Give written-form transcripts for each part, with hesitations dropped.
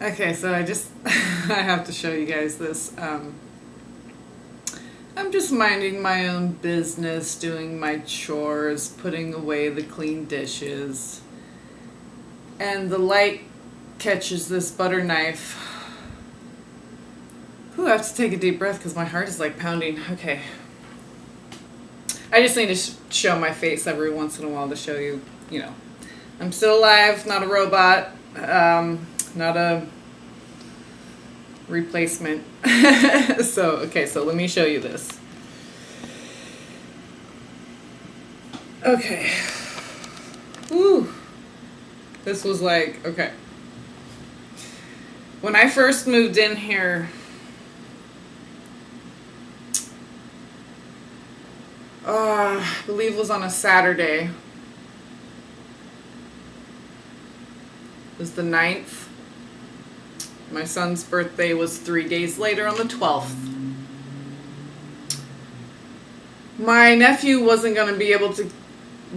Okay, so I just I have to show you guys this. I'm just minding my own business, doing my chores, putting away the clean dishes, and the light catches this butter knife. Ooh, I have to take a deep breath because my heart is like pounding. Okay. I just need to show my face every once in a while to show you, I'm still alive, not a robot, not a replacement. So let me show you this. Okay. Woo. This was like, okay. When I first moved in here, I believe it was on a Saturday. It was the 9th. My son's birthday was 3 days later on the 12th. My nephew wasn't going to be able to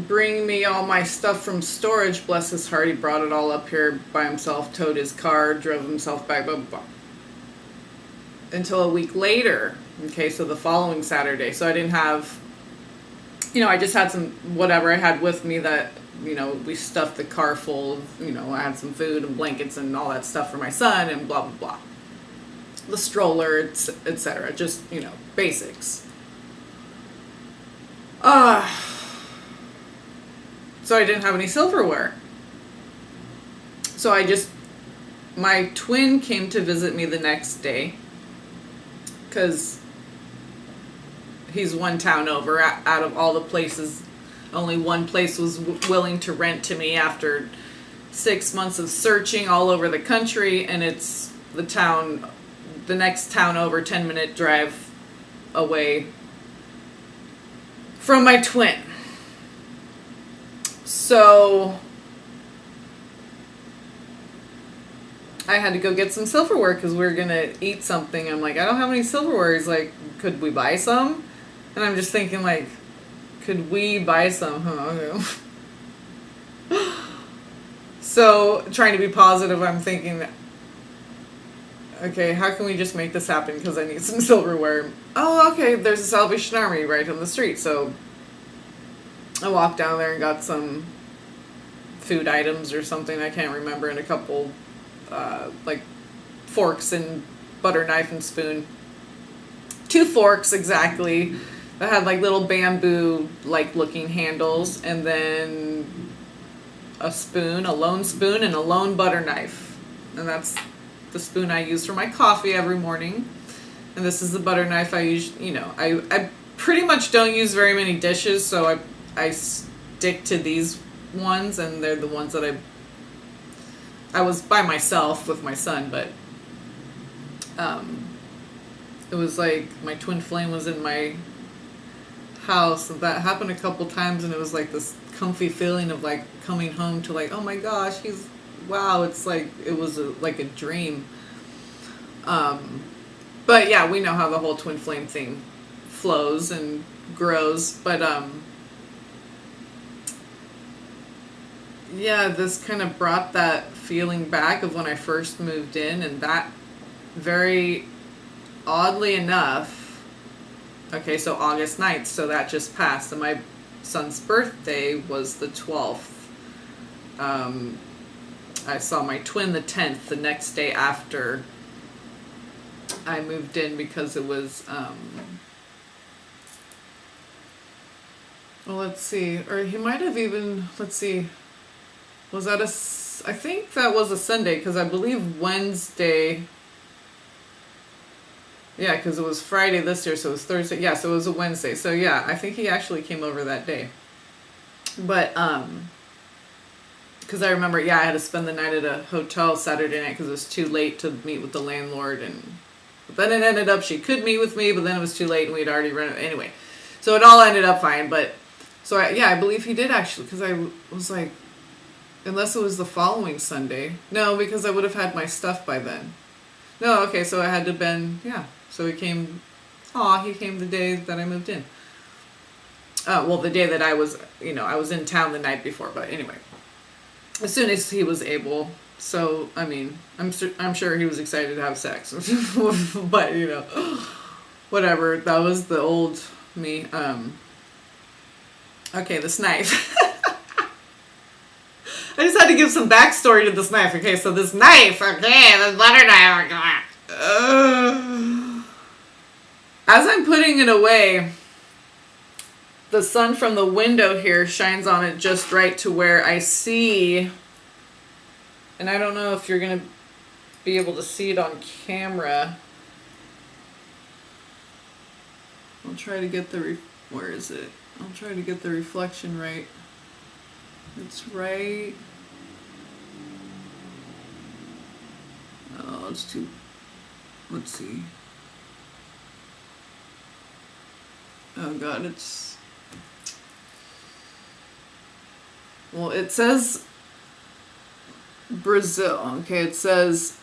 bring me all my stuff from storage. Bless his heart, he brought it all up here by himself, towed his car, drove himself back, blah, blah, blah. Until a week later. Okay, so the following Saturday. So I didn't have, I just had some, whatever I had with me that, we stuffed the car full of, I had some food and blankets and all that stuff for my son and blah, blah, blah. The stroller, etc. Just, basics. So I didn't have any silverware. So my twin came to visit me the next day because he's one town over. Out of all the places, only one place was willing to rent to me after 6 months of searching all over the country, and it's the next town over, 10-minute drive away from my twin. So I had to go get some silverware because we were going to eat something. I'm like, I don't have any silverware. He's like, could we buy some? And I'm just thinking, like, could we buy some? Huh? So, trying to be positive, I'm thinking, okay, how can we just make this happen? Because I need some silverware. Oh, okay, there's a Salvation Army right on the street. So, I walked down there and got some food items or something, I can't remember, and a couple, like, forks and butter knife and spoon. 2 forks, exactly, that had, like, little bamboo-like looking handles, and then a spoon, a lone spoon, and a lone butter knife. And that's the spoon I use for my coffee every morning. And this is the butter knife I use, I pretty much don't use very many dishes, so I stick to these ones, and they're the ones that I was by myself with my son, but it was like my twin flame was in my house, and that happened a couple times, and it was like this comfy feeling of like coming home to like, oh my gosh, it's like it was like a dream. But yeah, we know how the whole twin flame thing flows and grows, but yeah, this kind of brought that feeling back of when I first moved in, and that very oddly enough, okay, so August 9th, so that just passed, and my son's birthday was the 12th. I saw my twin the 10th, the next day after I moved in, because it was, well, let's see, or he might have even, let's see, was that I think that was a Sunday, because I believe Wednesday, yeah, because it was Friday this year, so it was Thursday, yeah, so it was a Wednesday, so yeah, I think he actually came over that day, but, because I remember, yeah, I had to spend the night at a hotel Saturday night, because it was too late to meet with the landlord, but then it ended up, she could meet with me, but then it was too late, and we'd already rented, anyway, so it all ended up fine, but, so I believe he did actually, because I was like, unless it was the following Sunday. No, because I would have had my stuff by then. No, okay, so I had to been, yeah. So he came the day that I moved in. Well, the day that I was in town the night before, but anyway. As soon as he was able, So, I mean, I'm sure he was excited to have sex. But, you know, whatever. That was the old me. Okay, this knife. I just had to give some backstory to this knife. Okay, so this knife, okay, this butter knife. As I'm putting it away, the sun from the window here shines on it just right to where I see, and I don't know if you're going to be able to see it on camera. I'll try to get the, where is it? I'll try to get the reflection right. It's right. Oh, it's too, let's see. Oh God, it's, well, it says Brazil. Okay, it says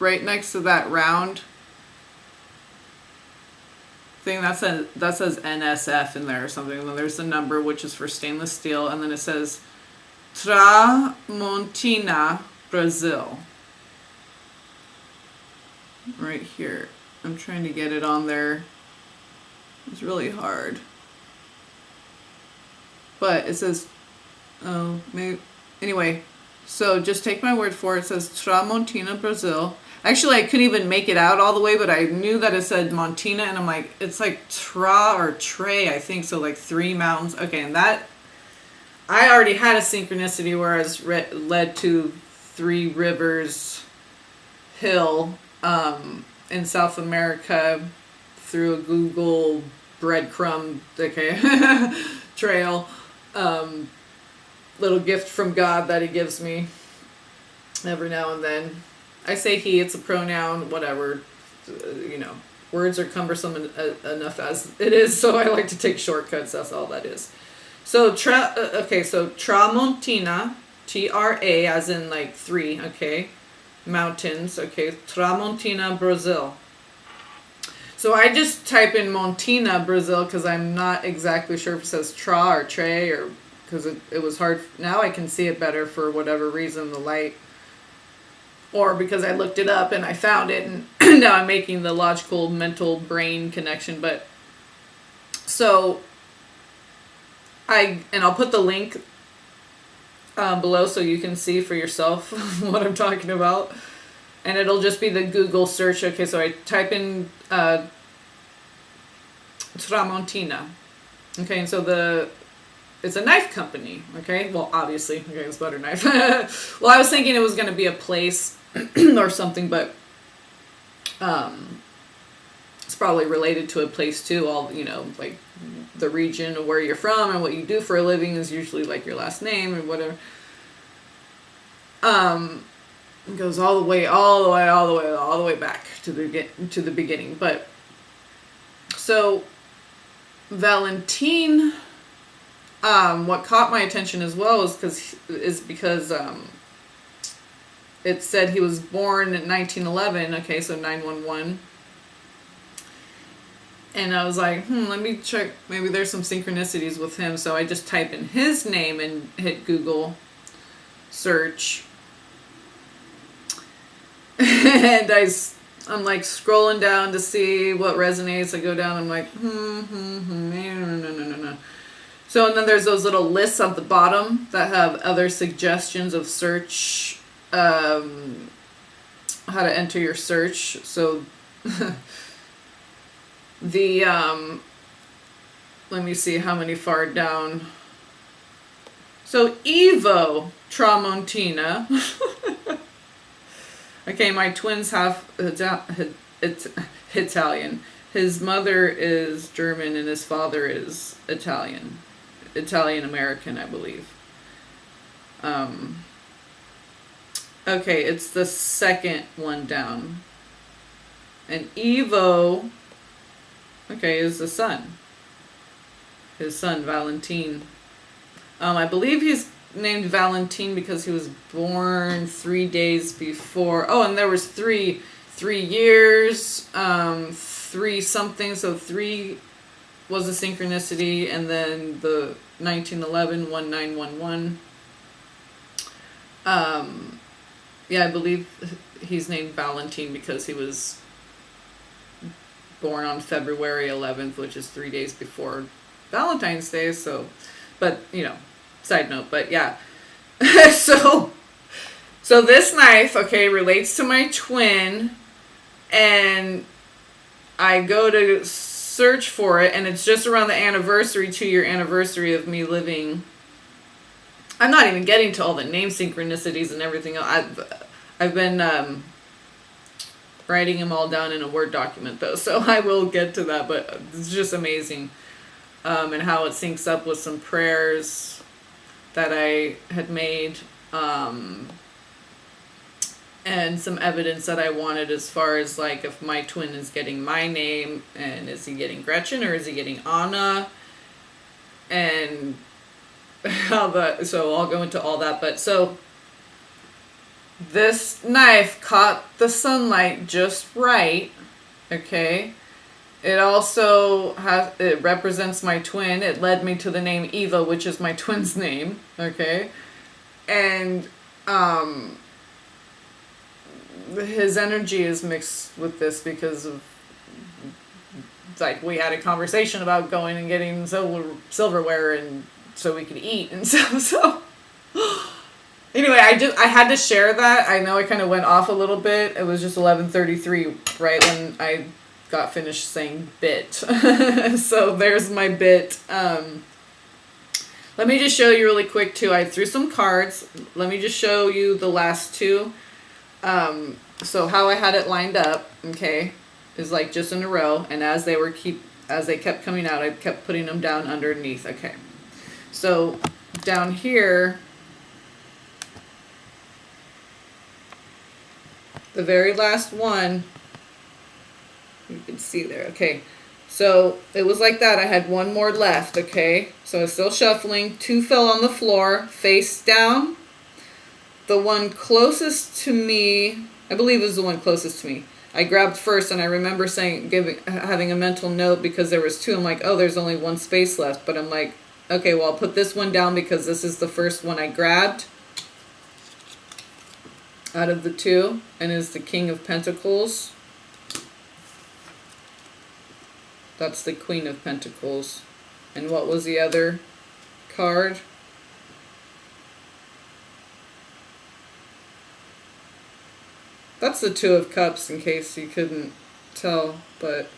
right next to that round thing that says NSF in there or something. And then there's the number, which is for stainless steel, and then it says Tramontina, Brazil. Right here. I'm trying to get it on there. It's really hard. But it says, oh, maybe, anyway, so just take my word for it. It says Tramontina, Brazil. Actually, I couldn't even make it out all the way, but I knew that it said Montina, and I'm like, it's like Tra or Tre, I think, so like 3 mountains. Okay, and that, I already had a synchronicity where I was led to 3 Rivers Hill in South America through a Google breadcrumb, okay, trail, little gift from God that he gives me every now and then. I say he, it's a pronoun, whatever, you know, words are cumbersome enough as it is, so I like to take shortcuts, that's all that is. So, okay, so Tramontina, T-R-A, as in like 3, okay, mountains, okay, Tramontina, Brazil. So I just type in Montina, Brazil, because I'm not exactly sure if it says Tra or Tre, or because it was hard. Now I can see it better for whatever reason, the light. Or because I looked it up and I found it, and now I'm making the logical mental brain connection. But so I'll put the link below so you can see for yourself what I'm talking about. And it'll just be the Google search. Okay, so I type in Tramontina. Okay, and so it's a knife company. Okay, well, obviously, okay, it's butter knife. Well, I was thinking it was going to be a place or something, but it's probably related to a place too. All, you know, like the region of where you're from and what you do for a living is usually like your last name or whatever. It goes all the way back to the beginning. But so Valentine, what caught my attention as well is because it said he was born in 1911. Okay, so 911. And I was like, let me check. Maybe there's some synchronicities with him. So I just type in his name and hit Google search. And I'm like scrolling down to see what resonates. I go down, I'm like, no. So, and then there's those little lists at the bottom that have other suggestions of search, how to enter your search. So, let me see how many far down. So, Evo Tramontina. Okay, my twin's half Italian. His mother is German and his father is Italian. Italian-American, I believe. Okay, it's the second one down. And Evo, okay, is the son. His son, Valentine. I believe he's named Valentine because he was born 3 days before. Oh, and there was three years, 3 something. So 3 was a synchronicity, and then the 1911 1911. Yeah, I believe he's named Valentine because he was born on February 11th, which is 3 days before Valentine's Day. So, but side note. But yeah, so this knife, okay, relates to my twin, and I go to search for it, and it's just around the 2-year anniversary of me living. I'm not even getting to all the name synchronicities and everything else. I've been writing them all down in a Word document, though, so I will get to that, but it's just amazing. And how it syncs up with some prayers that I had made, and some evidence that I wanted as far as, like, if my twin is getting my name, and is he getting Gretchen, or is he getting Anna, and so I'll go into all that. But so this knife caught the sunlight just right, okay. It also it represents my twin. It led me to the name Eva, which is my twin's name, okay. And his energy is mixed with this because of, like, we had a conversation about going and getting silverware and so we could eat and stuff. So anyway, I had to share that. I know I kind of went off a little bit. It was just 11:33 right when I got finished saying bit. So there's my bit. Let me just show you really quick too. I threw some cards. Let me just show you the last two. So how I had it lined up, okay, is like just in a row, and as they kept coming out, I kept putting them down underneath. Okay. So down here, the very last one, you can see there, okay. So it was like that. I had one more left, okay. So I was still shuffling. 2 fell on the floor, face down. The one closest to me, I believe it was the one closest to me, I grabbed first, and I remember having a mental note because there was 2. I'm like, oh, there's only 1 space left. But I'm like, okay, well, I'll put this one down because this is the first one I grabbed out of the 2, and is the King of Pentacles. That's the Queen of Pentacles. And what was the other card? That's the 2 of Cups, in case you couldn't tell, but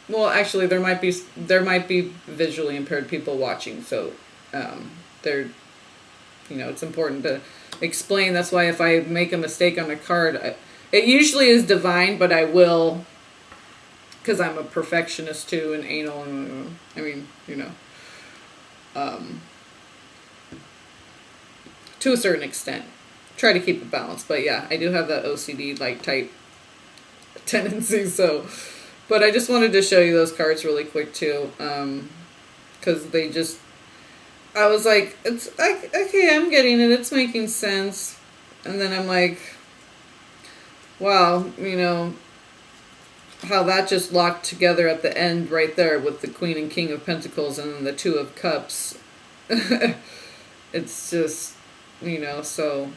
well, actually, there might be visually impaired people watching, so they're, it's important to explain. That's why if I make a mistake on a card, it usually is divine, but I will, because I'm a perfectionist too, and anal, and to a certain extent. Try to keep it balanced, but yeah, I do have that OCD like type tendency, so. But I just wanted to show you those cards really quick too, because I was like, it's like, okay, I'm getting it, it's making sense, and then I'm like, wow, how that just locked together at the end right there with the Queen and King of Pentacles and then the 2 of Cups. It's just, so.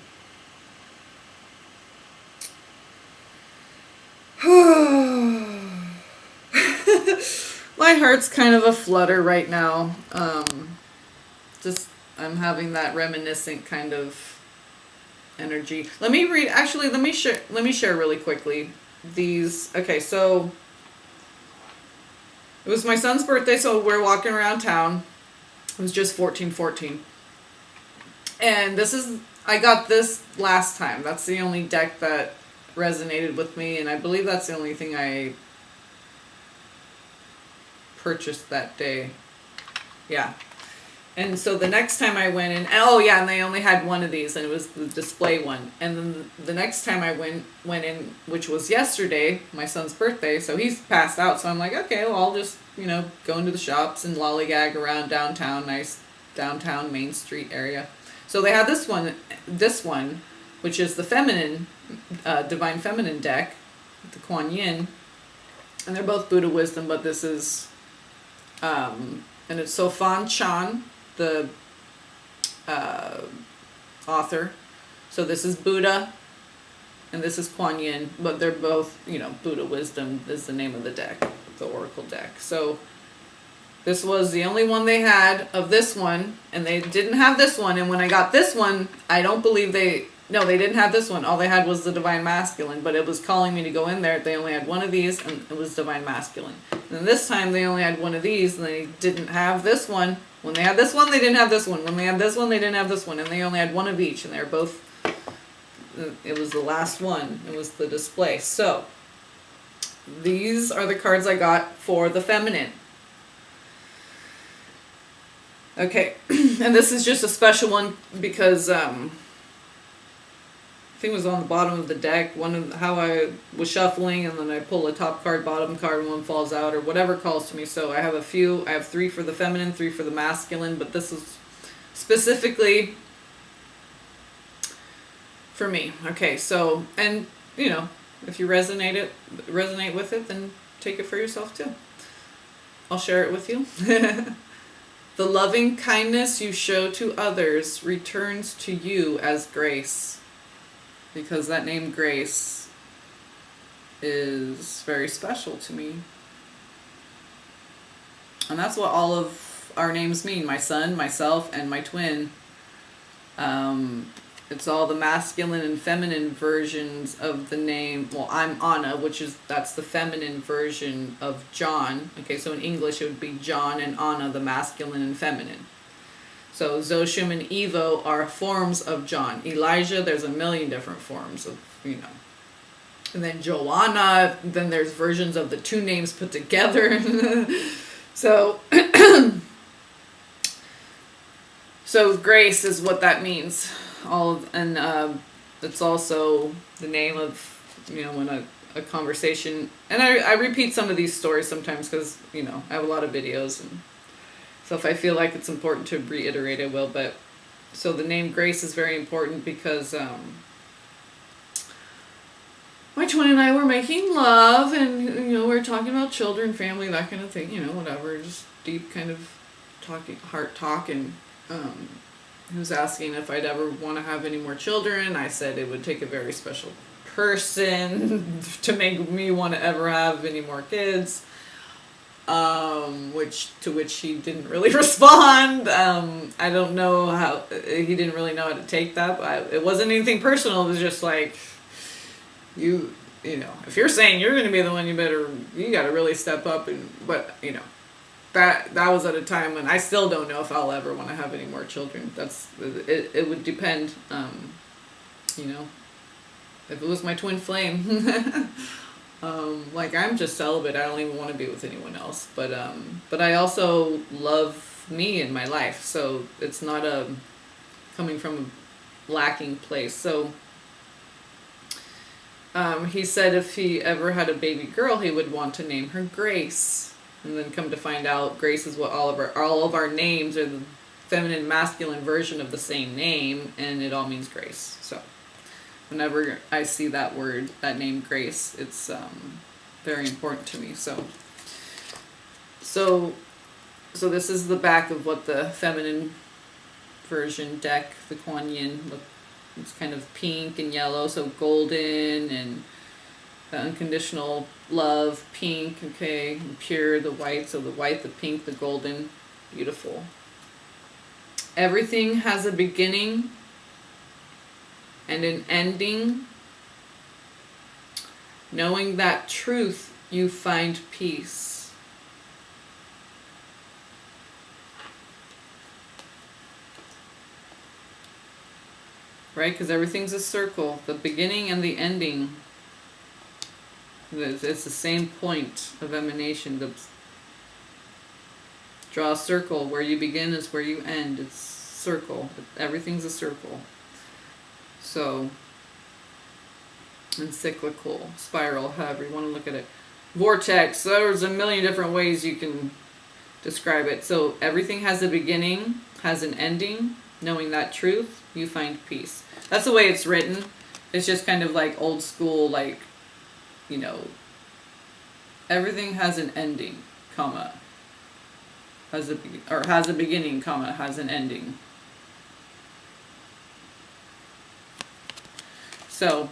My heart's kind of a flutter right now. I'm having that reminiscent kind of energy. Let me share really quickly these. Okay, so it was my son's birthday, so we're walking around town. It was just 14/14. And I got this last time. That's the only deck that resonated with me, and I believe that's the only thing I purchased that day. Yeah. And so the next time I went in, and they only had one of these, and it was the display one. And then the next time I went in, which was yesterday, my son's birthday, so he's passed out, so I'm like, okay, well, I'll just, go into the shops and lollygag around downtown, nice downtown Main Street area. So they had this one, which is the feminine, Divine Feminine deck, the Kuan Yin, and they're both Buddha Wisdom, but this is, and it's So Fan Chan, the author. So this is Buddha, and this is Kuan Yin, but they're both, Buddha Wisdom is the name of the deck, the Oracle deck. So this was the only one they had of this one, and they didn't have this one. And when I got this one, I don't believe they didn't have this one. All they had was the Divine Masculine, but it was calling me to go in there. They only had one of these, and it was Divine Masculine. And this time they only had one of these, and they didn't have this one. When they had this one, they didn't have this one. When they had this one, they didn't have this one, and they only had one of each, and they were both, it was the last one. It was the display. So these are the cards I got for the feminine. Okay, and this is just a special one because I think it was on the bottom of the deck. How I was shuffling, and then I pull a top card, bottom card, and one falls out, or whatever calls to me. So I have I have 3 for the feminine, 3 for the masculine, but this is specifically for me. Okay, so, and if you resonate with it, then take it for yourself too. I'll share it with you. The loving kindness you show to others returns to you as grace. Because that name Grace is very special to me. And that's what all of our names mean. My son, myself, and my twin. It's all the masculine and feminine versions of the name. Well, I'm Anna, that's the feminine version of John. Okay, so in English it would be John and Anna, the masculine and feminine. So Zoshim and Evo are forms of John. Elijah, there's a million different forms of, And then Joanna, then there's versions of the 2 names put together. So, so Grace is what that means. It's also the name of, when a conversation, and I repeat some of these stories sometimes because, I have a lot of videos, and so if I feel like it's important to reiterate, I will. But so the name Grace is very important because my twin and I were making love, and we were talking about children, family, that kind of thing, whatever, just deep kind of heart talk, and he was asking if I'd ever want to have any more children. I said it would take a very special person to make me want to ever have any more kids. To which he didn't really respond. I don't know how, he didn't really know how to take that. But it wasn't anything personal. It was just like, if you're saying you're going to be the one, you got to really step up. But that was at a time when I still don't know if I'll ever want to have any more children. It would depend, if it was my twin flame. I'm just celibate. I don't even want to be with anyone else. But I also love me in my life. So it's not coming from a lacking place. So he said if he ever had a baby girl, he would want to name her Grace. And then come to find out, Grace is what all of our names are, the feminine, masculine version of the same name, and it all means grace. So whenever I see that word, that name Grace, it's very important to me. So this is the back of what the feminine version deck, the Kuan Yin, it's kind of pink and yellow, so golden, and the unconditional love, pink, okay, and pure, the white, so the white, the pink, the golden, beautiful. Everything has a beginning and an ending. Knowing that truth, you find peace. Right? Because everything's a circle. The beginning and the ending. It's the same point of emanation. Draw a circle. Where you begin is where you end. It's circle. Everything's a circle. So, encyclical, spiral, however you want to look at it. Vortex. There's a million different ways you can describe it. So everything has a beginning, has an ending. Knowing that truth, you find peace. That's the way it's written. It's just kind of like old school, like, everything has an ending, comma, has a beginning, comma, has an ending. So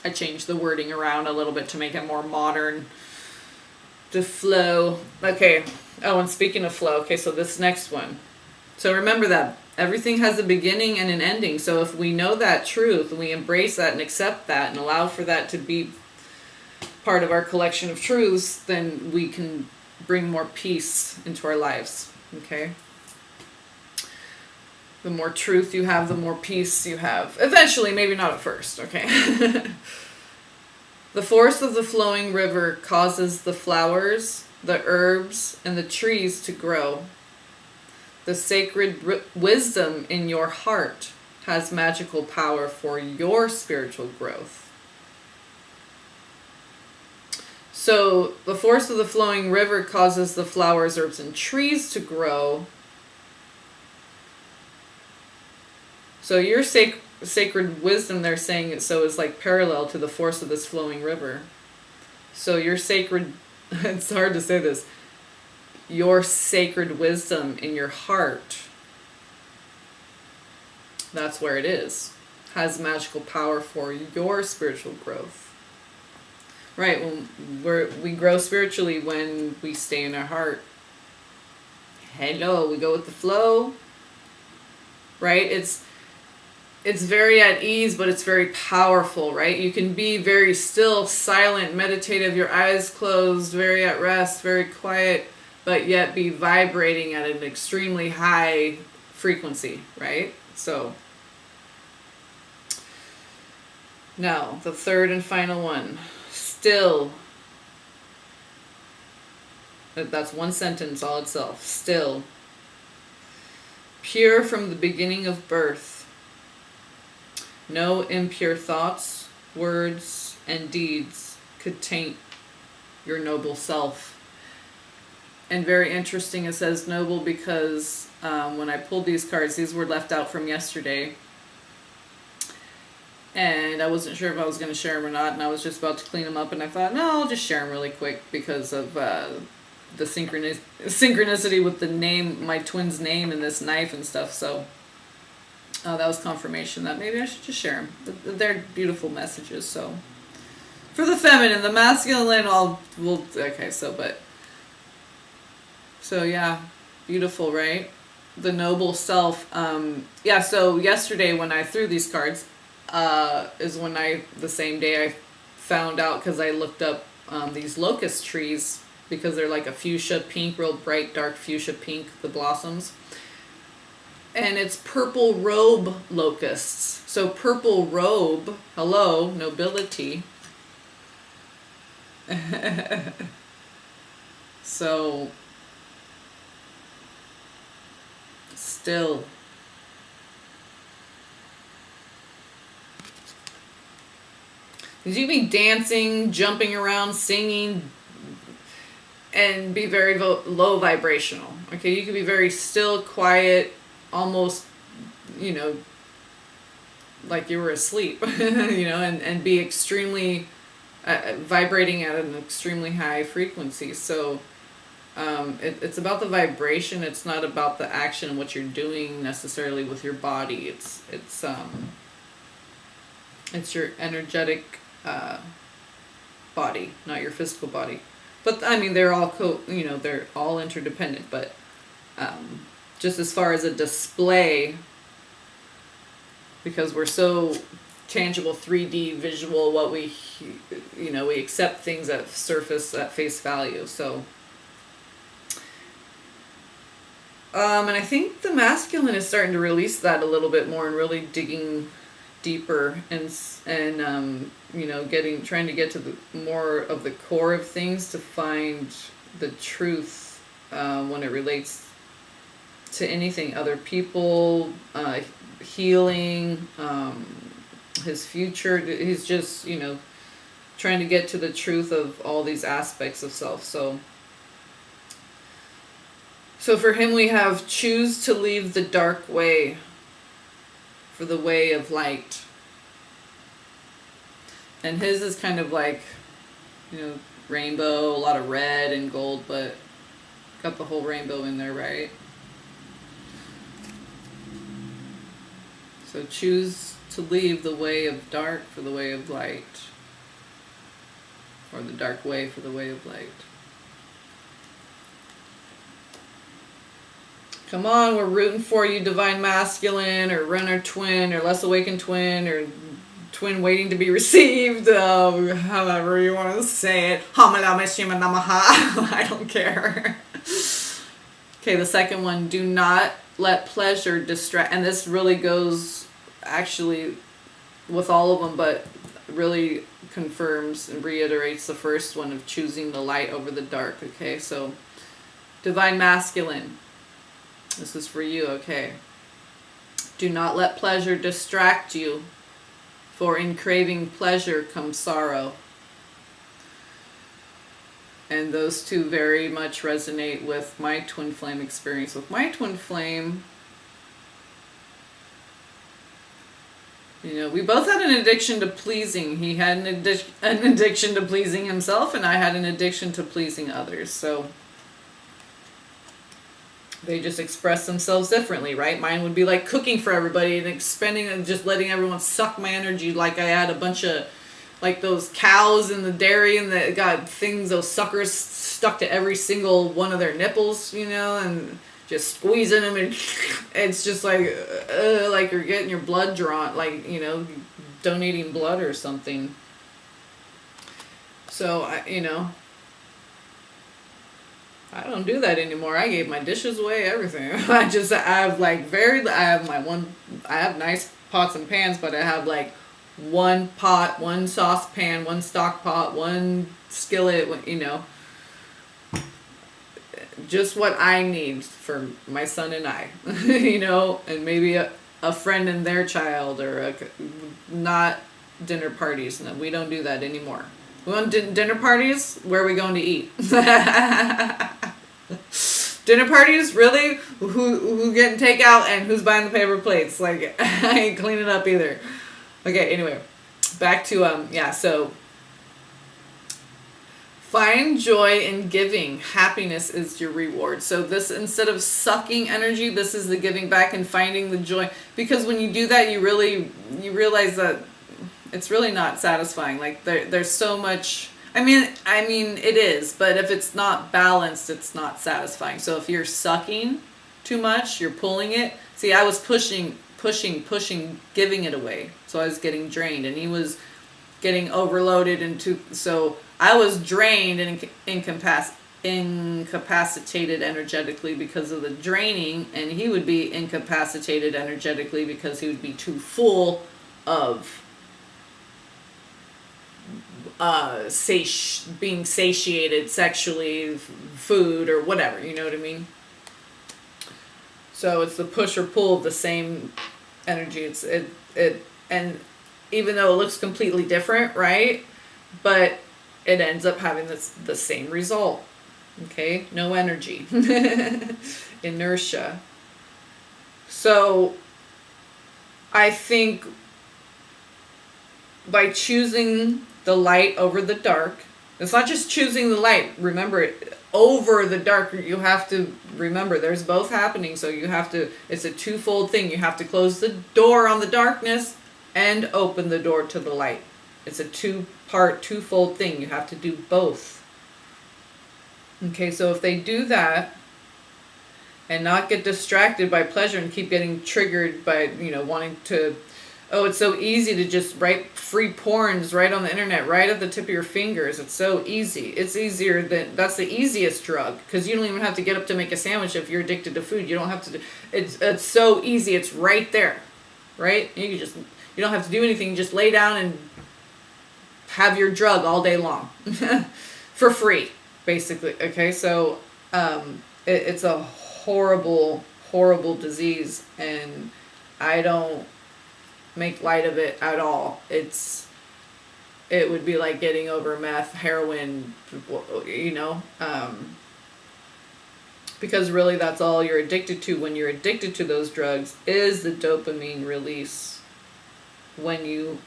I changed the wording around a little bit to make it more modern. To flow. Okay. Oh, and speaking of flow, okay, so this next one. So remember that everything has a beginning and an ending. So if we know that truth, we embrace that and accept that and allow for that to be part of our collection of truths, then we can bring more peace into our lives. Okay? The more truth you have, the more peace you have. Eventually, maybe not at first, okay? The force of the flowing river causes the flowers, the herbs, and the trees to grow. The sacred wisdom in your heart has magical power for your spiritual growth. So the force of the flowing river causes the flowers, herbs, and trees to grow. So your sacred wisdom, they're saying it so, is like parallel to the force of this flowing river. So your sacred, it's hard to say this, your sacred wisdom in your heart, that's where it is, has magical power for your spiritual growth. Right, when we grow spiritually when we stay in our heart. Hello, we go with the flow. Right? It's very at ease, but it's very powerful, right? You can be very still, silent, meditative, your eyes closed, very at rest, very quiet, but yet be vibrating at an extremely high frequency, right? So, now, the third and final one. Still. That's one sentence all itself. Still. Pure from the beginning of birth. No impure thoughts, words, and deeds could taint your noble self. And very interesting, it says noble because when I pulled these cards, these were left out from yesterday. And I wasn't sure if I was going to share them or not, and I was just about to clean them up, and I thought, no, I'll just share them really quick because of the synchronicity with the name, my twin's name, and this knife and stuff. So that was confirmation that maybe I should just share them. They're beautiful messages. So for the feminine, the masculine, so yeah, beautiful, right? The noble self. So yesterday when I threw these cards, is when the same day I found out, because I looked up these locust trees, because they're like a fuchsia pink, real bright dark fuchsia pink, the blossoms, and it's purple robe locusts. So purple robe, hello, nobility. So still. You can be dancing, jumping around, singing, and be very low vibrational. Okay, you can be very still, quiet, almost, like you were asleep, and be extremely vibrating at an extremely high frequency. So it's about the vibration. It's not about the action, what you're doing necessarily with your body. It's your energetic body, not your physical body. But I mean, they're all they're all interdependent. But just as far as a display, because we're so tangible, 3D visual, what we accept things at surface, at face value. So, and I think the masculine is starting to release that a little bit more and really digging deeper and trying to get to the more of the core of things to find the truth when it relates to anything, other people, healing, his future. He's just trying to get to the truth of all these aspects of self. So for him we have choose to leave the dark way for the way of light. And his is kind of like, rainbow, a lot of red and gold, but got the whole rainbow in there, right? So choose to leave the way of dark for the way of light. Or the dark way for the way of light. Come on, we're rooting for you, Divine Masculine, or Runner Twin, or Less Awakened Twin, or Twin Waiting to be Received, however you want to say it. I don't care. Okay, the second one, do not let pleasure distract, and this really goes actually with all of them, but really confirms and reiterates the first one of choosing the light over the dark. Okay, so Divine Masculine, this is for you. Okay, do not let pleasure distract you, for in craving pleasure comes sorrow. And those two very much resonate with my twin flame experience. With my twin flame, you know, we both had an addiction to pleasing. He had an addiction to pleasing himself, and I had an addiction to pleasing others. So they just express themselves differently, right? Mine would be like cooking for everybody and expending and just letting everyone suck my energy, like I had a bunch of, like those cows in the dairy and that got things, those suckers stuck to every single one of their nipples, you know, and just squeezing them, and it's just like you're getting your blood drawn, like, you know, donating blood or something. So, you know, I don't do that anymore. I gave my dishes away, everything. I have nice pots and pans, but I have like one pot, one saucepan, one stock pot, one skillet, you know, just what I need for my son and I, you know, and maybe a friend and their child, or not dinner parties. No, we don't do that anymore. We want dinner parties? Where are we going to eat? Dinner parties? Really? Who getting takeout and who's buying the paper plates? Like, I ain't cleaning up either. Okay, anyway, back to, so find joy in giving. Happiness is your reward. So this, instead of sucking energy, this is the giving back and finding the joy. Because when you do that, you realize that it's really not satisfying. Like there's so much, I mean it is, but if it's not balanced, it's not satisfying. So if you're sucking too much, you're pulling it. See, I was pushing, giving it away. So I was getting drained, and he was getting overloaded so I was drained and incapacitated energetically because of the draining, and he would be incapacitated energetically because he would be too full of being satiated sexually, food, or whatever, you know what I mean? So it's the push or pull of the same energy. And even though it looks completely different, right? But it ends up having the same result. Okay? No energy. Inertia. So I think by choosing the light over the dark, it's not just choosing the light. Remember, over the dark, you have to remember there's both happening. So it's a twofold thing. You have to close the door on the darkness and open the door to the light. It's a twofold thing. You have to do both. Okay, so if they do that and not get distracted by pleasure and keep getting triggered by, you know, wanting to, oh, it's so easy to just write free porns right on the internet, right at the tip of your fingers. It's so easy. It's easier that's the easiest drug, because you don't even have to get up to make a sandwich if you're addicted to food. You don't have to it's so easy. It's right there, right? You don't have to do anything. You just lay down and have your drug all day long for free, basically. Okay, so it's a horrible, horrible disease, and I don't make light of it at all. It would be like getting over meth, heroin, you know, because really that's all you're addicted to when you're addicted to those drugs is the dopamine release. When you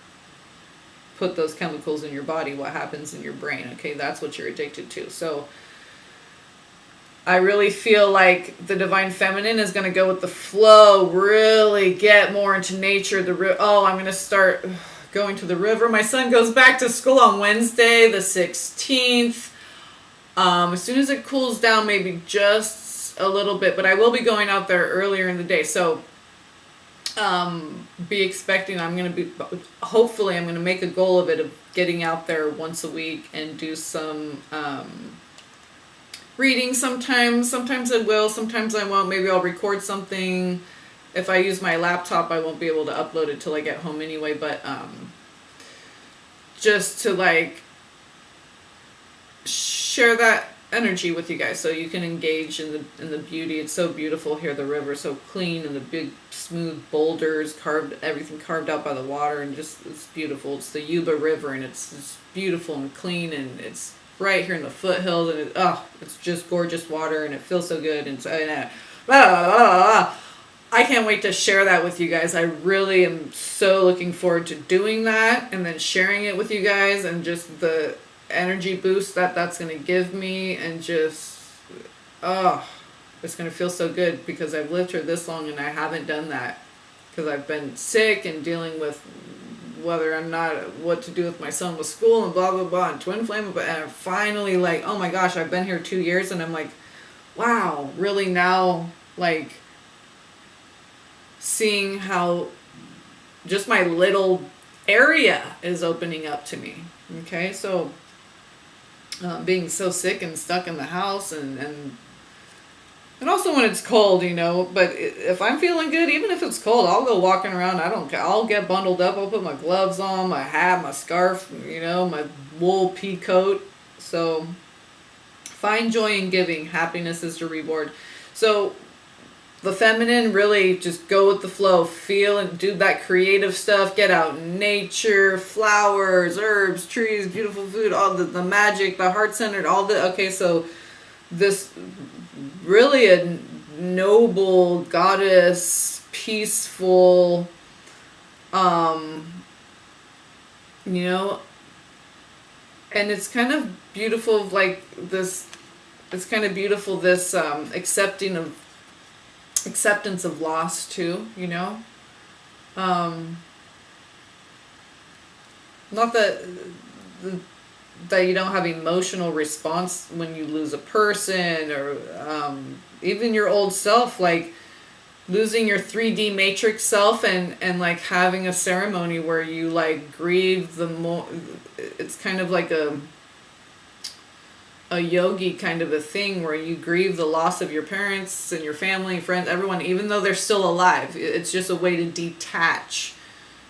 put those chemicals in your body, what happens in your brain? Okay, that's what you're addicted to. So I really feel like the divine feminine is going to go with the flow, really get more into nature. I'm going to start going to the river. My son goes back to school on Wednesday, the 16th. As soon as it cools down, maybe just a little bit, but I will be going out there earlier in the day. So be expecting, hopefully I'm going to make a goal of it, of getting out there once a week and do some reading sometimes. Sometimes I will, sometimes I won't. Maybe I'll record something. If I use my laptop, I won't be able to upload it till I get home anyway, but just to like share that energy with you guys so you can engage in the beauty. It's so beautiful here, the river so clean, and the big smooth boulders everything carved out by the water, and just it's beautiful. It's the Yuba River, and it's beautiful and clean, and it's right here in the foothills, and it's just gorgeous water, and it feels so good, and I can't wait to share that with you guys. I really am so looking forward to doing that and then sharing it with you guys, and just the energy boost that's going to give me, and just it's going to feel so good, because I've lived here this long and I haven't done that, because I've been sick and dealing with what to do with my son with school and blah blah blah and twin flame, and I'm finally like, oh my gosh, I've been here 2 years, and I'm like, wow, really now, like seeing how just my little area is opening up to me. Okay, so being so sick and stuck in the house, and also when it's cold, but if I'm feeling good, even if it's cold, I'll go walking around. I don't care. I'll get bundled up. I'll put my gloves on, my hat, my scarf, my wool pea coat. So find joy in giving. Happiness is the reward. So the feminine, really just go with the flow, feel and do that creative stuff, get out in nature, flowers, herbs, trees, beautiful food, all the magic, the heart-centered, so this really a noble goddess, peaceful, and it's kind of beautiful, like this, acceptance of loss too, not that you don't have emotional response when you lose a person, or even your old self, like losing your 3D matrix self, and like having a ceremony where you like grieve it's kind of like a yogi kind of a thing, where you grieve the loss of your parents and your family, friends, everyone, even though they're still alive. It's just a way to detach.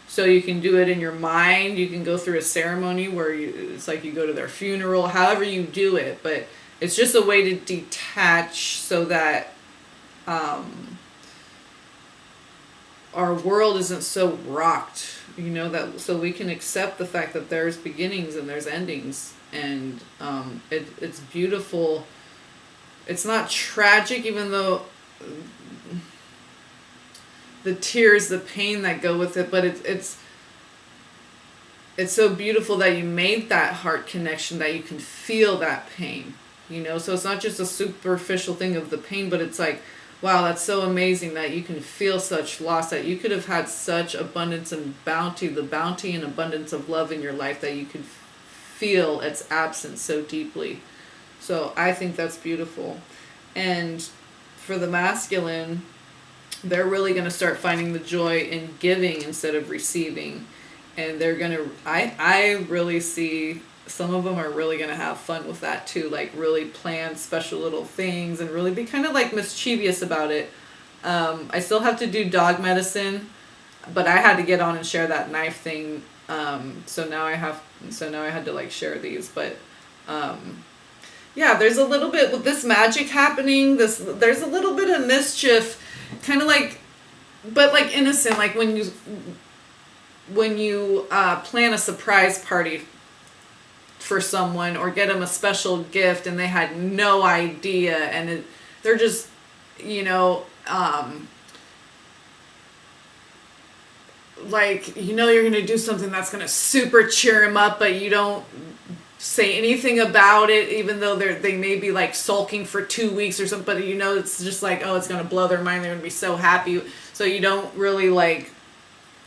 So you can do it in your mind. You can go through a ceremony where it's like you go to their funeral, however you do it, but it's just a way to detach, so that our world isn't so rocked, so we can accept the fact that there's beginnings and there's endings. And it's beautiful. It's not tragic, even though the tears, the pain that go with it, but it's so beautiful that you made that heart connection, that you can feel that pain, so it's not just a superficial thing of the pain, but it's like, wow, that's so amazing that you can feel such loss, that you could have had such abundance and bounty, the bounty and abundance of love in your life, that you could feel its absence so deeply. So I think that's beautiful. And for the masculine, they're really going to start finding the joy in giving instead of receiving. And they're going to, I really see some of them are really going to have fun with that too, like really plan special little things and really be kind of like mischievous about it. I still have to do dog medicine, but I had to get on and share that knife thing. So now I had to like share these, but yeah, there's a little bit with this magic happening. There's a little bit of mischief, kind of like, but like innocent, like when you plan a surprise party for someone or get them a special gift and they had no idea, and they're just, like, you're going to do something that's going to super cheer him up, but you don't say anything about it, even though they may be like sulking for 2 weeks or something, but you know it's just like, oh, it's going to blow their mind, they're going to be so happy. So you don't really like,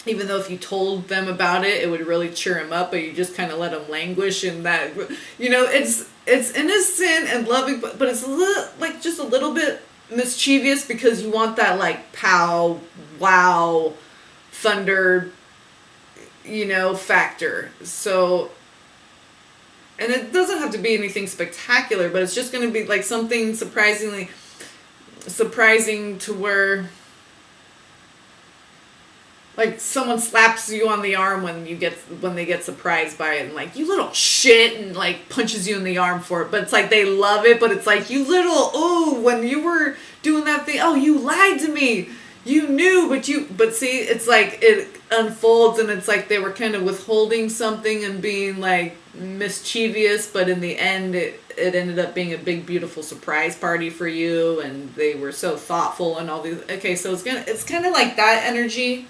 even though if you told them about it, it would really cheer them up, but you just kind of let them languish, and that, you know, it's innocent and loving, but it's a little, like, just a little bit mischievous, because you want that like pow, wow, thunder, you know, factor. So, and it doesn't have to be anything spectacular, but it's just going to be like something surprising to where, like, someone slaps you on the arm when they get surprised by it, and like, you little shit, and like punches you in the arm for it. But it's like they love it, but it's like, you little, oh, when you were doing that thing, oh, you lied to me. You knew, but see, it's like it unfolds, and it's like they were kind of withholding something and being like mischievous, but in the end it ended up being a big, beautiful surprise party for you, and they were so thoughtful and all these. Okay, so it's kind of like that energy.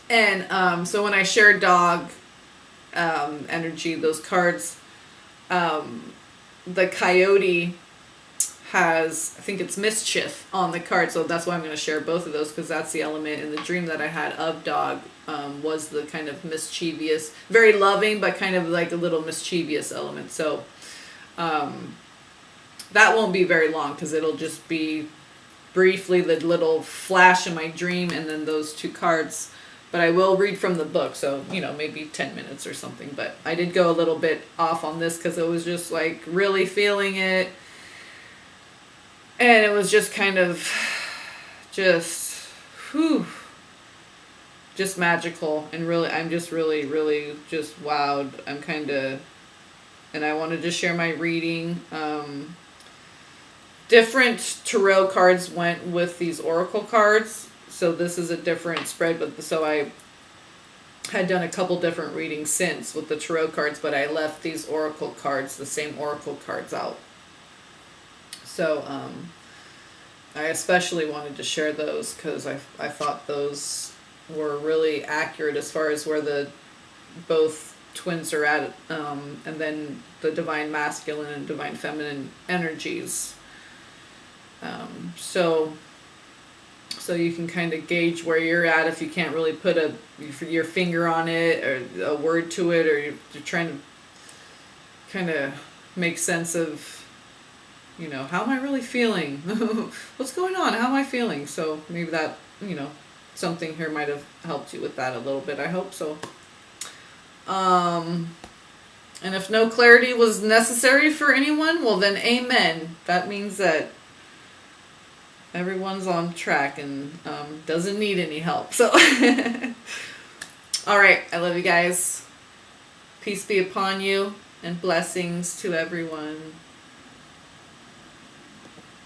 And so when I share dog energy, those cards, the coyote has, I think it's mischief on the card, so that's why I'm going to share both of those, because that's the element in the dream that I had of dog, was the kind of mischievous, very loving, but kind of like a little mischievous element. So that won't be very long, because it'll just be briefly the little flash in my dream, and then those two cards. But I will read from the book, so, you know, maybe 10 minutes or something. But I did go a little bit off on this, because it was just like really feeling it. And it was just kind of just magical, and really, I'm just really, really just wowed. I'm kind of, and I wanted to share my reading. Different tarot cards went with these oracle cards, so this is a different spread. But so I had done a couple different readings since with the tarot cards, but I left these oracle cards, the same oracle cards, out. So I especially wanted to share those, because I thought those were really accurate as far as where the both twins are at, and then the divine masculine and divine feminine energies. So you can kind of gauge where you're at if you can't really put your finger on it or a word to it, or you're trying to kind of make sense of, you know, how am I really feeling? What's going on? How am I feeling? So maybe that, you know, something here might have helped you with that a little bit. I hope so. And if no clarity was necessary for anyone, well then amen. That means that everyone's on track and doesn't need any help. So, all right. I love you guys. Peace be upon you, and blessings to everyone.